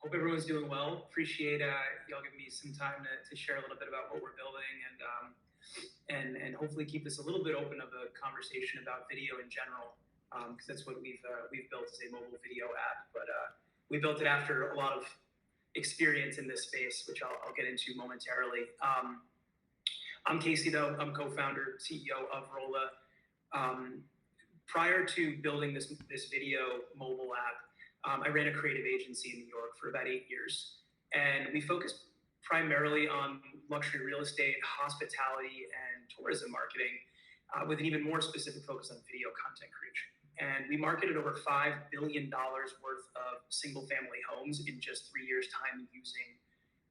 Hope everyone's doing well. Appreciate y'all giving me some time to share a little bit about what we're building and hopefully keep this a little bit open of a conversation about video in general, because that's what we've built as a mobile video app. But we built it after a lot of experience in this space, which I'll get into momentarily. I'm Casey, though. I'm co-founder, CEO of Rolla. Um, Prior to building this video mobile app, I ran a creative agency in New York for about 8 years, and we focused primarily on luxury real estate, hospitality, and tourism marketing, with an even more specific focus on video content creation. And we marketed over $5 billion worth of single-family homes in just 3 years' time using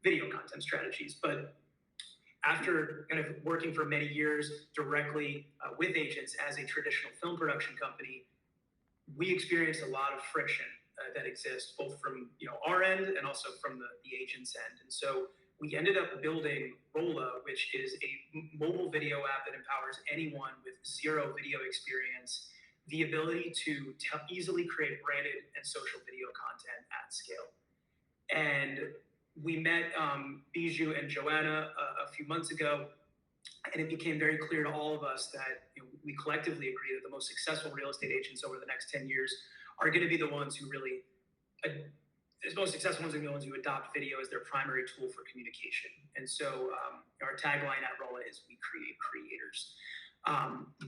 video content strategies. But after kind of working for many years directly with agents as a traditional film production company, we experienced a lot of friction that exists both from our end and also from the agent's end. And so we ended up building Rolla, which is a mobile video app that empowers anyone with zero video experience the ability to easily create branded and social video content at scale. And we met Bijou and Joanna a few months ago, and it became very clear to all of us that we collectively agree that the most successful real estate agents over the next 10 years are going to be the ones who really, the most successful ones are the ones who adopt video as their primary tool for communication. And so our tagline at Rolla is "We create creators."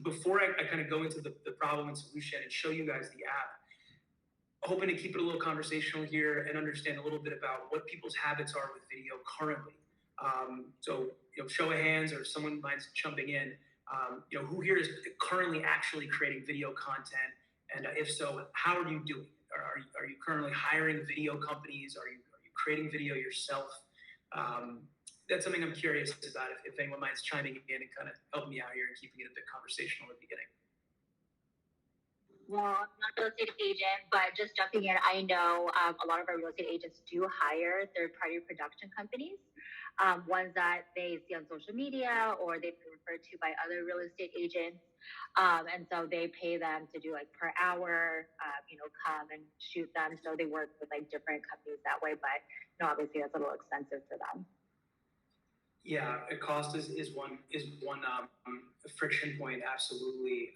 Before I kind of go into the problem and solution and show you guys the app, hoping to keep it a little conversational here and understand a little bit about what people's habits are with video currently. So, show of hands, or if someone minds jumping in, who here is currently actually creating video content, and if so, how are you doing it? Are you currently hiring video companies? Are you creating video yourself? That's something I'm curious about. If anyone minds chiming in and kind of helping me out here and keeping it a bit conversational at the beginning. Well, I'm not a real estate agent, but just jumping in, I know a lot of our real estate agents do hire third-party production companies, ones that they see on social media or they've been referred to by other real estate agents. And so they pay them to do like per hour, come and shoot them. So they work with like different companies that way, but obviously that's a little expensive for them. Yeah, cost is one friction point. Absolutely.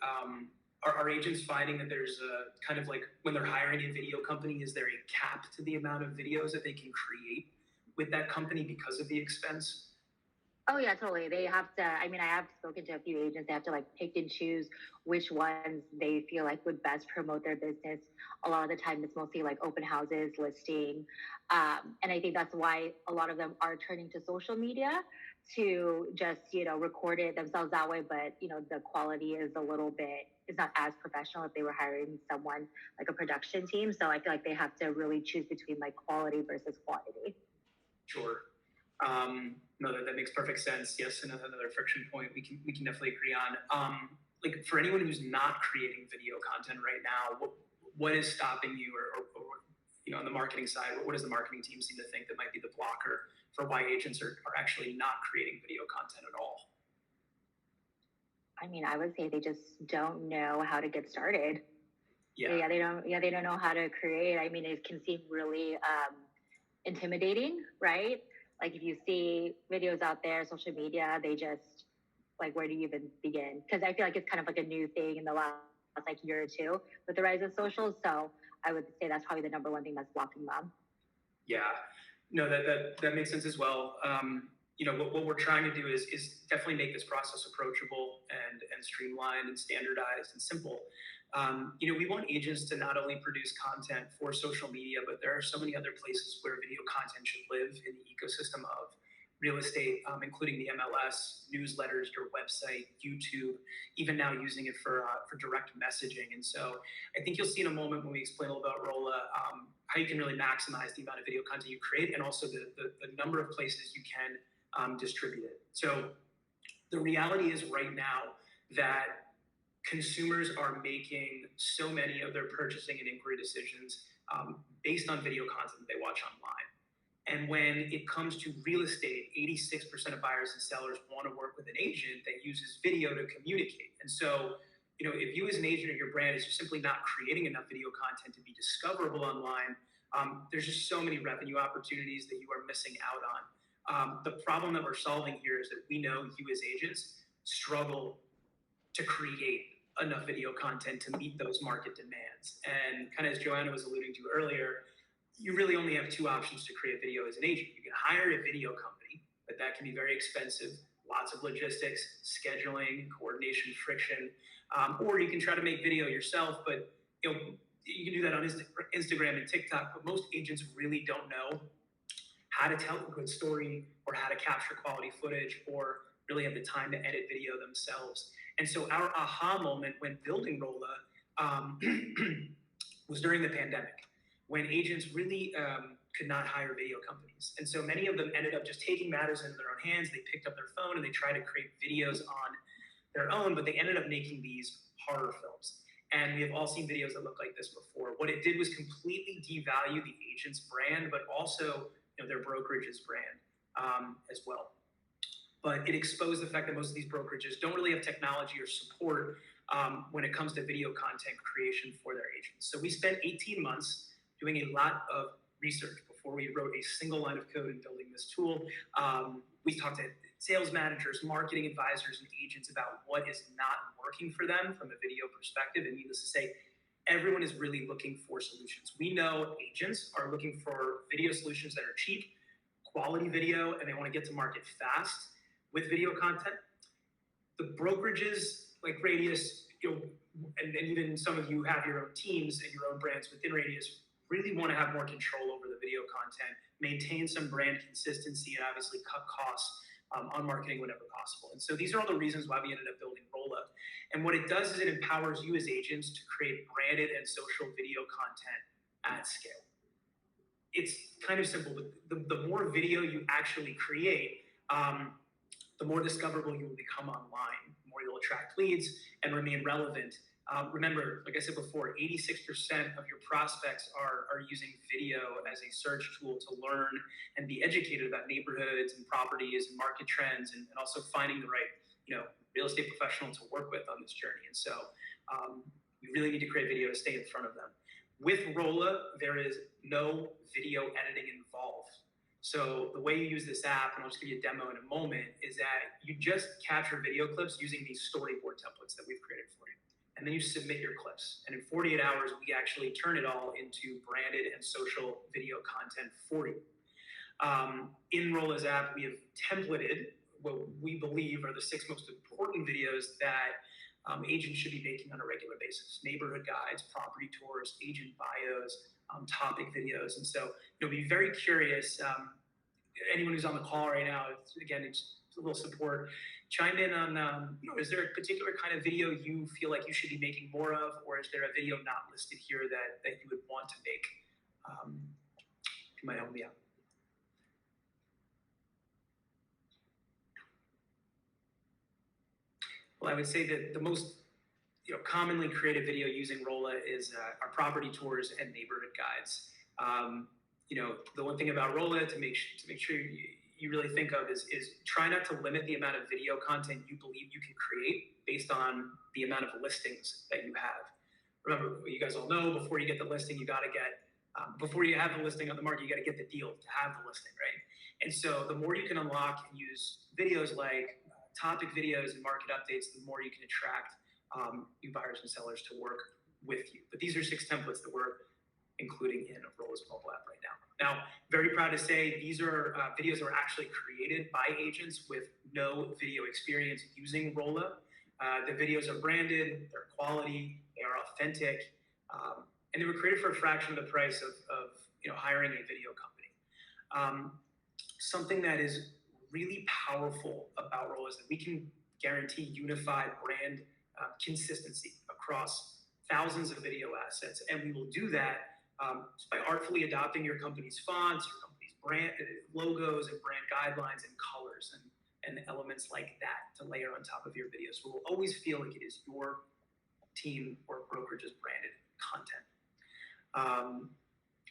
Are agents finding that there's a kind of like when they're hiring a video company, is there a cap to the amount of videos that they can create with that company because of the expense? Oh yeah, totally. They have to, I have spoken to a few agents. They have to like pick and choose which ones they feel like would best promote their business. A lot of the time it's mostly like open houses, listing. And I think that's why a lot of them are turning to social media to just, record it themselves that way. But, the quality is is not as professional if they were hiring someone like a production team. So I feel like they have to really choose between like quality versus quantity. Sure. No, that makes perfect sense. Yes, another friction point we can definitely agree on. Like for anyone who's not creating video content right now, what is stopping you, or on the marketing side, what does the marketing team seem to think that might be the blocker for why agents are actually not creating video content at all? I would say they just don't know how to get started. Yeah. They don't know how to create. It can seem really intimidating, right? Like if you see videos out there, social media, they just like, where do you even begin? Because I feel like it's kind of like a new thing in the last like year or two with the rise of social. So I would say that's probably the number one thing that's blocking them. Yeah, no, that makes sense as well. What we're trying to do is definitely make this process approachable and streamlined and standardized and simple. We want agents to not only produce content for social media, but there are so many other places where video content should live in the ecosystem of real estate, including the MLS, newsletters, your website, YouTube, even now using it for direct messaging. And so I think you'll see in a moment when we explain a little about Rolla, how you can really maximize the amount of video content you create and also the number of places you can distribute it. So the reality is right now that consumers are making so many of their purchasing and inquiry decisions based on video content that they watch online. And when it comes to real estate, 86% of buyers and sellers want to work with an agent that uses video to communicate. And so, if you as an agent or your brand is simply not creating enough video content to be discoverable online, there's just so many revenue opportunities that you are missing out on. The problem that we're solving here is that we know you as agents struggle to create enough video content to meet those market demands. And kind of as Joanna was alluding to earlier, you really only have two options to create video as an agent. You can hire a video company, but that can be very expensive, lots of logistics, scheduling, coordination, friction, or you can try to make video yourself, but you can do that on Instagram and TikTok, but most agents really don't know how to tell a good story or how to capture quality footage or really have the time to edit video themselves. And so our aha moment when building Rolla was during the pandemic, when agents really could not hire video companies. And so many of them ended up just taking matters into their own hands. They picked up their phone and they tried to create videos on their own, but they ended up making these horror films. And we have all seen videos that look like this before. What it did was completely devalue the agent's brand, but also their brokerage's brand as well. But it exposed the fact that most of these brokerages don't really have technology or support when it comes to video content creation for their agents. So we spent 18 months doing a lot of research before we wrote a single line of code in building this tool. We talked to sales managers, marketing advisors, and agents about what is not working for them from a video perspective. And needless to say, everyone is really looking for solutions. We know agents are looking for video solutions that are cheap, quality video, and they want to get to market fast with video content. The brokerages like Radius, and even some of you have your own teams and your own brands within Radius, really want to have more control over the video content, maintain some brand consistency, and obviously cut costs on marketing whenever possible. And so these are all the reasons why we ended up building Rolla. And what it does is it empowers you as agents to create branded and social video content at scale. It's kind of simple. The more video you actually create, the more discoverable you will become online, the more you'll attract leads and remain relevant. Remember, like I said before, 86% of your prospects are using video as a search tool to learn and be educated about neighborhoods and properties and market trends, and also finding the right, real estate professional to work with on this journey. And so you really need to create video to stay in front of them. With Rolla, there is no video editing involved. So the way you use this app, and I'll just give you a demo in a moment, is that you just capture video clips using these storyboard templates that we've created for you. And then you submit your clips. And in 48 hours, we actually turn it all into branded and social video content for you. In Rolla's app, we have templated what we believe are the 6 most important videos that agents should be making on a regular basis: neighborhood guides, property tours, agent bios, topic videos. And so be very curious. Anyone who's on the call right now, it's a little support. Chime in on, is there a particular kind of video you feel like you should be making more of, or is there a video not listed here that you would want to make? You might help me out. Well, I would say that the most commonly created video using Rolla is our property tours and neighborhood guides. The one thing about Rolla to make sure you really think of is try not to limit the amount of video content you believe you can create based on the amount of listings that you have. Remember, you guys all know, before you get the listing, you got to get, before you have the listing on the market, you got to get the deal to have the listing, right? And so the more you can unlock and use videos like topic videos and market updates, the more you can attract new buyers and sellers to work with you. But these are 6 templates that we're including in Rolla's mobile app right now. Now, very proud to say these are videos that were actually created by agents with no video experience using Rolla. The videos are branded, they're quality, they are authentic, and they were created for a fraction of the price of hiring a video company. Something that is really powerful about Rolla is that we can guarantee unified brand consistency across thousands of video assets, and we will do that by artfully adopting your company's fonts, your company's brand logos and brand guidelines and colors and elements like that to layer on top of your video. So it will always feel like it is your team or brokerage's branded content.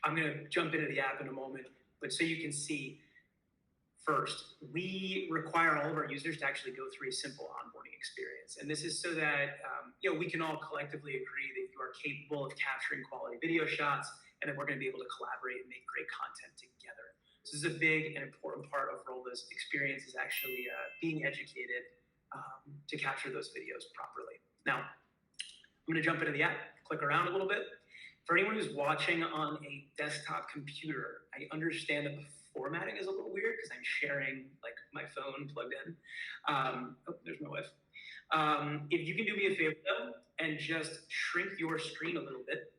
I'm going to jump into the app in a moment, but so you can see, first, we require all of our users to actually go through a simple onboarding experience. And this is so that we can all collectively agree that you are capable of capturing quality video shots and then we're going to be able to collaborate and make great content together. So this is a big and important part of Rolla's experience, is actually being educated to capture those videos properly. Now, I'm going to jump into the app, click around a little bit. For anyone who's watching on a desktop computer, I understand that the formatting is a little weird because I'm sharing like my phone plugged in. Oh, there's my wife. If you can do me a favor though, and just shrink your screen a little bit,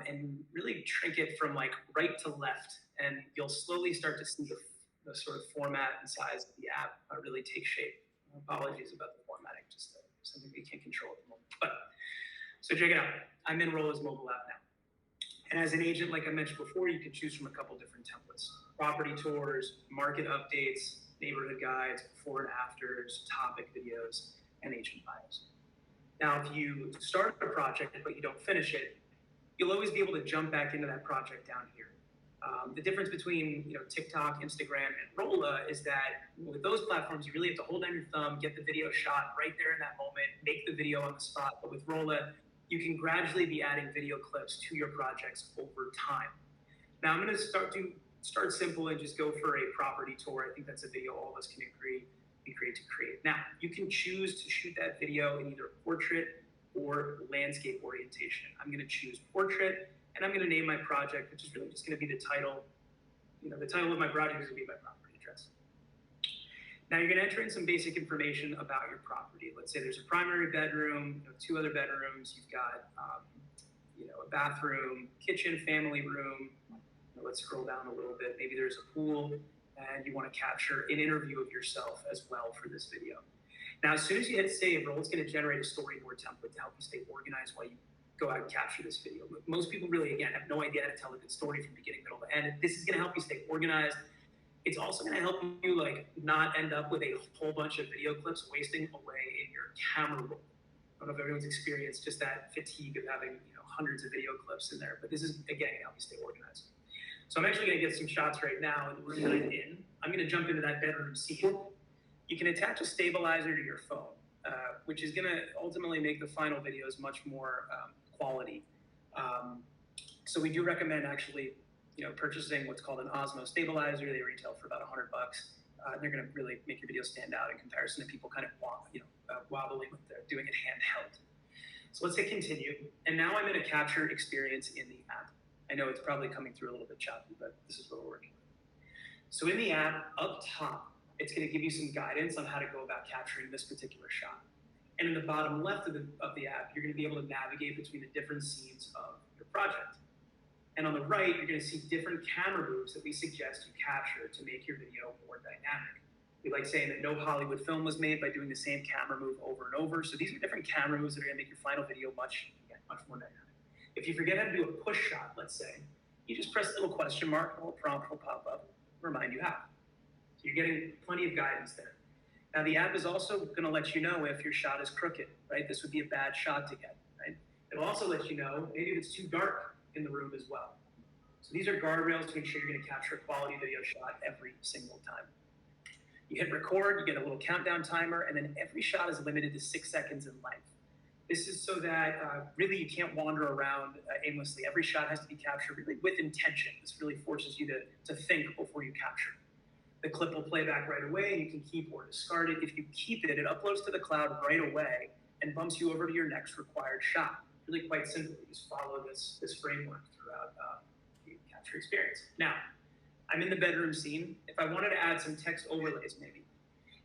and really shrink it from like right to left, and you'll slowly start to see the sort of format and size of the app really take shape. Apologies about the formatting, just something we can't control at the moment. But so check it out. I'm in Rolla's mobile app now. And as an agent, like I mentioned before, you can choose from a couple different templates: property tours, market updates, neighborhood guides, before and afters, topic videos, and agent bios. Now, if you start a project but you don't finish it, you'll always be able to jump back into that project down here. The difference between TikTok, Instagram, and Rolla is that with those platforms, you really have to hold down your thumb, get the video shot right there in that moment, make the video on the spot. But with Rolla, you can gradually be adding video clips to your projects over time. Now I'm going to start simple and just go for a property tour. I think that's a video all of us can agree be great to create. Now you can choose to shoot that video in either portrait or landscape orientation. I'm going to choose portrait, and I'm going to name my project, which is really just going to be the title. The title of my project is going to be my property address. Now you're going to enter in some basic information about your property. Let's say there's a primary bedroom, 2 other bedrooms. You've got, a bathroom, kitchen, family room. Let's scroll down a little bit. Maybe there's a pool, and you want to capture an interview of yourself as well for this video. Now, as soon as you hit save, Roll, it's going to generate a storyboard template to help you stay organized while you go out and capture this video. Most people really, again, have no idea how to tell a good story from beginning, middle, to end. This is going to help you stay organized. It's also going to help you not end up with a whole bunch of video clips wasting away in your camera roll. I don't know if everyone's experienced just that fatigue of having hundreds of video clips in there, but this is, again, going to help you stay organized. So I'm actually going to get some shots right now in the room that I'm in. I'm going to jump into that bedroom scene. You can attach a stabilizer to your phone, which is going to ultimately make the final videos much more quality. So we do recommend actually, purchasing what's called an Osmo stabilizer. They retail for about $100. They're going to really make your video stand out in comparison to people kind of wobbling with doing it handheld. So let's hit continue. And now I'm in a capture experience in the app. I know it's probably coming through a little bit choppy, but this is what we're working with. So in the app, up top, it's going to give you some guidance on how to go about capturing this particular shot. And in the bottom left of the app, you're going to be able to navigate between the different scenes of your project. And on the right, you're going to see different camera moves that we suggest you capture to make your video more dynamic. We like saying that no Hollywood film was made by doing the same camera move over and over. So these are different camera moves that are going to make your final video much more dynamic. If you forget how to do a push shot, let's say, you just press the little question mark, and a little prompt will pop up, remind you how. So you're getting plenty of guidance there. Now the app is also going to let you know if your shot is crooked, right? This would be a bad shot to get, right? It'll also let you know maybe if it's too dark in the room as well. So these are guardrails to ensure you're going to capture a quality video shot every single time. You hit record, you get a little countdown timer, and then every shot is limited to 6 seconds in length. This is so that really you can't wander around aimlessly. Every shot has to be captured really with intention. This really forces you to think before you capture. The clip will play back right away. You can keep or discard it. If you keep it, it uploads to the cloud right away and bumps you over to your next required shot. Really quite simply, just follow this framework throughout the capture experience. Now, I'm in the bedroom scene. If I wanted to add some text overlays, maybe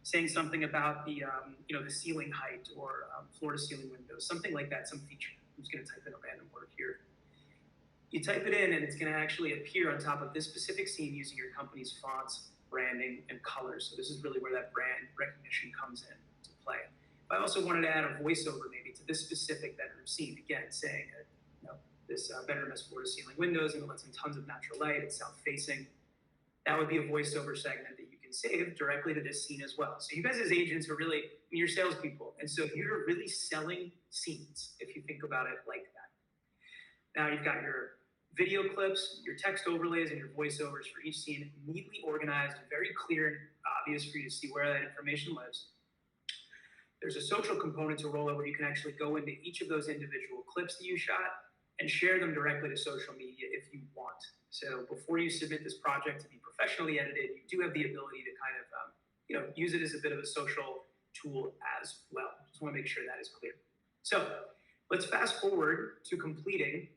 saying something about the ceiling height or floor to ceiling windows, something like that, some feature. I'm just going to type in a random word here. You type it in, and it's going to actually appear on top of this specific scene using your company's fonts, branding, and colors. So this is really where that brand recognition comes in to play. If I also wanted to add a voiceover maybe to this specific bedroom scene, again, saying this bedroom has floor to ceiling windows and it lets in tons of natural light, it's south-facing. That would be a voiceover segment that you can save directly to this scene as well. So you guys as agents are really, you're salespeople. And so you're really selling scenes if you think about it like that. Now you've got your video clips, your text overlays, and your voiceovers for each scene neatly organized, very clear and obvious for you to see where that information lives. There's a social component to Rolla where you can actually go into each of those individual clips that you shot and share them directly to social media if you want. So before you submit this project to be professionally edited, you do have the ability to kind of use it as a bit of a social tool as well. Just want to make sure that is clear. So let's fast forward to completing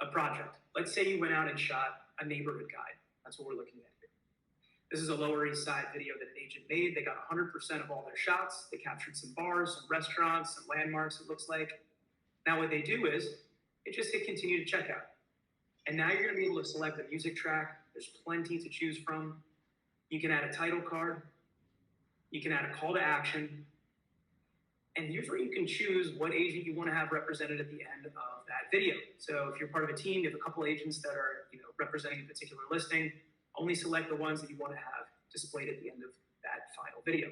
a project. Let's say you went out and shot a neighborhood guide. That's what we're looking at here. This is a Lower East Side video that an agent made. They got 100% of all their shots. They captured some bars, some restaurants, some landmarks, it looks like. Now what they do is they just hit continue to checkout. And now you're going to be able to select a music track. There's plenty to choose from. You can add a title card. You can add a call to action. And here's where you can choose what agent you want to have represented at the end of that video. So if you're part of a team, you have a couple agents that are representing a particular listing, only select the ones that you want to have displayed at the end of that final video.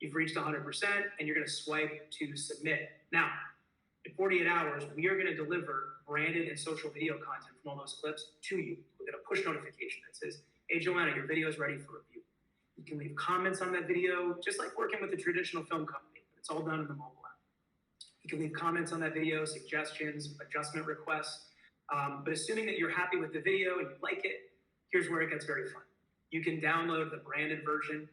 You've reached 100% and you're going to swipe to submit. Now, in 48 hours, we are going to deliver branded and social video content from all those clips to you. We'll get a push notification that says, hey, Joanna, your video is ready for review. You can leave comments on that video, just like working with a traditional film company. It's all done in the mobile app. You can leave comments on that video, suggestions, adjustment requests. But assuming that you're happy with the video and you like it, here's where it gets very fun. You can download the branded version.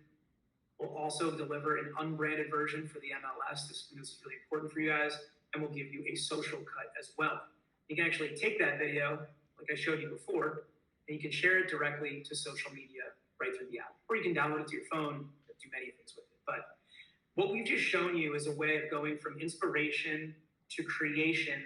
We'll also deliver an unbranded version for the MLS. This is really important for you guys. And we'll give you a social cut as well. You can actually take that video, like I showed you before, and you can share it directly to social media right through the app. Or you can download it to your phone and do many things with it. But what we've just shown you is a way of going from inspiration to creation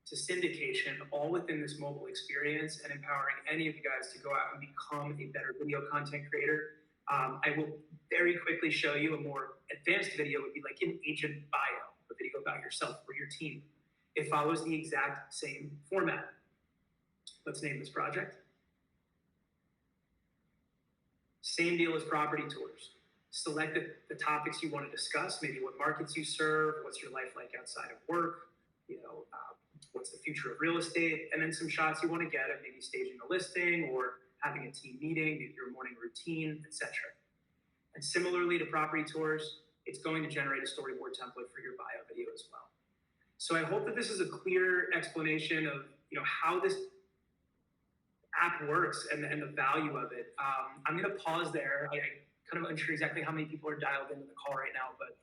to syndication, all within this mobile experience, and empowering any of you guys to go out and become a better video content creator. I will very quickly show you a more advanced video. Would be like an agent bio, a video about yourself or your team. It follows the exact same format. Let's name this project. Same deal as property tours. Select the topics you want to discuss, maybe what markets you serve, what's your life like outside of work, what's the future of real estate, and then some shots you want to get of maybe staging a listing or having a team meeting, maybe your morning routine, etc. And similarly to property tours, it's going to generate a storyboard template for your bio video as well. So I hope that this is a clear explanation of how this app works and the value of it. I'm going to pause there. I'm kind of unsure exactly how many people are dialed into the call right now, but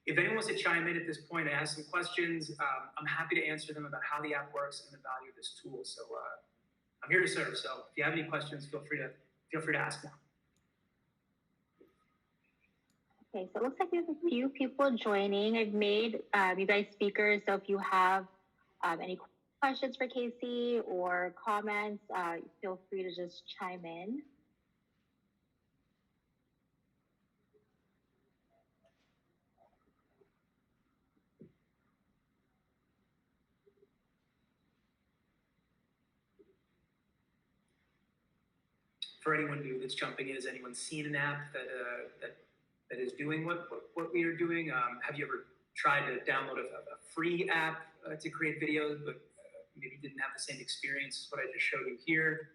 if anyone wants to chime in at this point and ask some questions, I'm happy to answer them about how the app works and the value of this tool. So I'm here to serve. So if you have any questions, feel free to ask now. Okay, so it looks like we have a few people joining. I've made you guys speakers, so if you have any questions for Casey or comments, feel free to just chime in. For anyone new that's jumping in, has anyone seen an app that is doing what we are doing? Have you ever tried to download a free app to create videos, but maybe didn't have the same experience as what I just showed you here?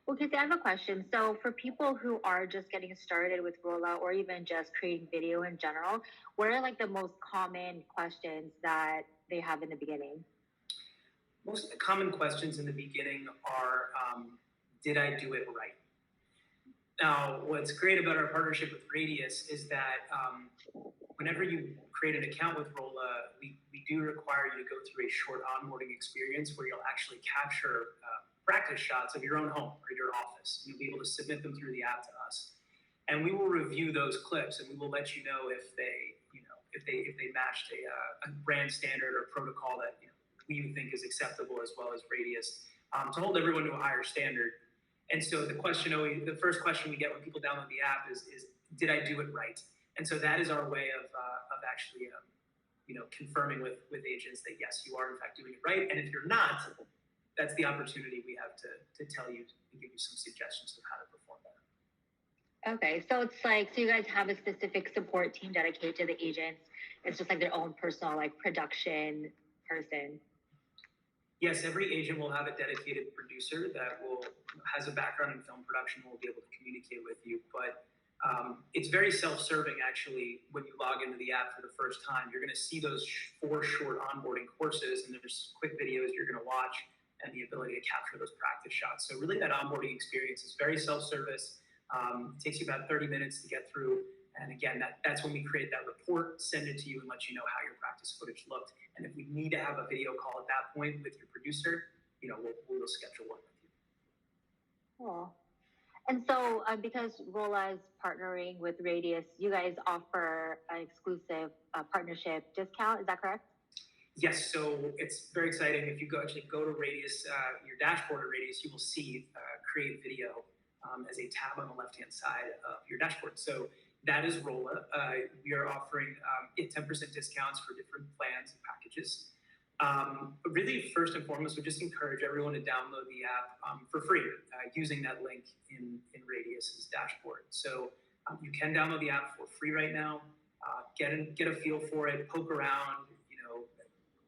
Well, Casey, I have a question. So for people who are just getting started with Rolla or even just creating video in general, what are like the most common questions that they have in the beginning? Most of the common questions in the beginning are, did I do it right? Now, what's great about our partnership with Radius is that whenever you create an account with Rolla, we do require you to go through a short onboarding experience where you'll actually capture practice shots of your own home or your office. You'll be able to submit them through the app to us, and we will review those clips and we will let you know if they matched a brand standard or protocol that we think is acceptable, as well as Radius, to hold everyone to a higher standard. And so the first question we get when people download the app is did I do it right? And so that is our way of actually confirming with agents that yes, you are in fact doing it right. And if you're not, that's the opportunity we have to tell you and give you some suggestions of how to perform better. Okay, so it's like, so you guys have a specific support team dedicated to the agents. It's just like their own personal production person. Yes, every agent will have a dedicated producer that has a background in film production, will be able to communicate with you. But It's very self-serving actually when you log into the app for the first time. You're going to see those 4 short onboarding courses, and there's quick videos you're going to watch, and the ability to capture those practice shots. So really, that onboarding experience is very self-service. It takes you about 30 minutes to get through. And again, that's when we create that report, send it to you, and let you know how your practice footage looked. And if we need to have a video call at that point with your producer, we'll schedule one with you. Cool. And so, because Rolla is partnering with Radius, you guys offer an exclusive partnership discount. Is that correct? Yes, so it's very exciting. If you go to Radius, your dashboard at Radius, you will see Create Video as a tab on the left-hand side of your dashboard. So that is Rolla. We are offering 10% discounts for different plans and packages. But really, first and foremost, we just encourage everyone to download the app for free using that link in Radius's dashboard. So you can download the app for free right now. Get a feel for it, poke around,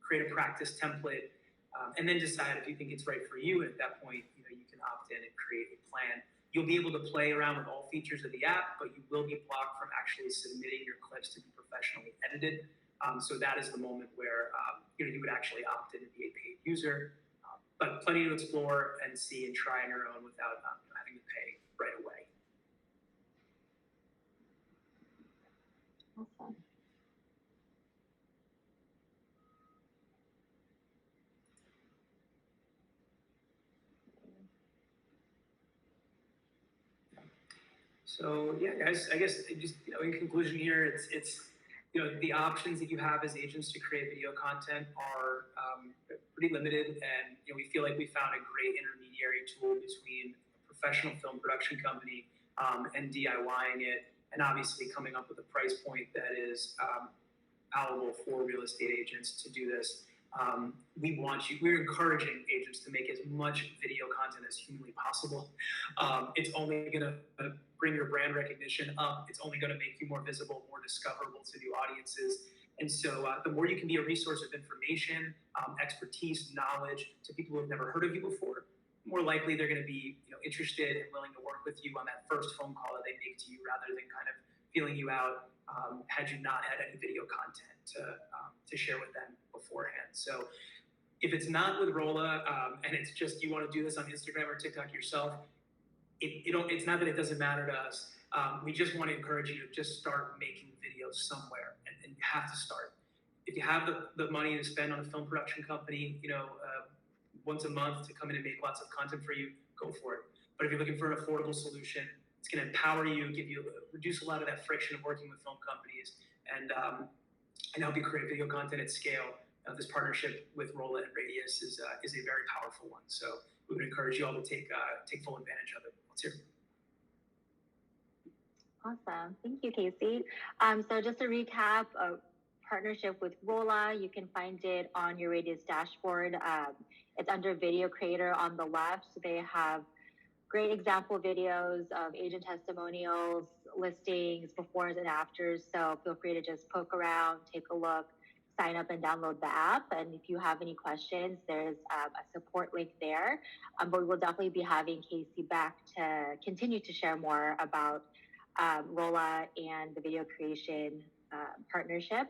create a practice template, and then decide if you think it's right for you. And at that point, you can opt in and create a plan. You'll be able to play around with all features of the app, but you will be blocked from actually submitting your clips to be professionally edited. So that is the moment where you would actually opt in to be a paid user. But plenty to explore and see and try on your own without having to pay right away. Awesome. So yeah, guys, I guess just in conclusion here, it's the options that you have as agents to create video content are pretty limited, and we feel like we found a great intermediary tool between a professional film production company and DIYing it, and obviously coming up with a price point that is palatable for real estate agents to do this. We're encouraging agents to make as much video content as humanly possible. It's only going to bring your brand recognition up. It's only going to make you more visible, more discoverable to new audiences. And so the more you can be a resource of information, expertise, knowledge to people who have never heard of you before, more likely they're going to be interested and willing to work with you on that first phone call that they make to you, rather than kind of feeling you out had you not had any video content to share with them beforehand. So if it's not with Rolla and it's just you want to do this on Instagram or TikTok yourself, it's not that it doesn't matter to us. We just want to encourage you to just start making videos somewhere, and you have to start. If you have the money to spend on a film production company, once a month to come in and make lots of content for you, go for it. But if you're looking for an affordable solution, it's going to empower you, reduce a lot of that friction of working with film companies, and help you create video content at scale. This partnership with Rolla and Radius is a very powerful one. So we would encourage you all to take full advantage of it. Let's hear. Awesome. Thank you, Casey. So just to recap, a partnership with Rolla, you can find it on your Radius dashboard. It's under Video Creator on the left. So they have great example videos of agent testimonials, listings, befores and afters. So feel free to just poke around, take a look, sign up and download the app. And if you have any questions, there's a support link there. But we will definitely be having Casey back to continue to share more about Rolla and the video creation partnership.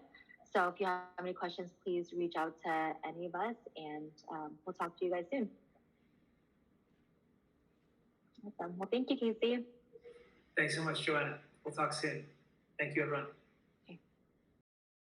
So if you have any questions, please reach out to any of us, and we'll talk to you guys soon. Awesome. Well, thank you, Casey. Thanks so much, Joanna. We'll talk soon. Thank you, everyone.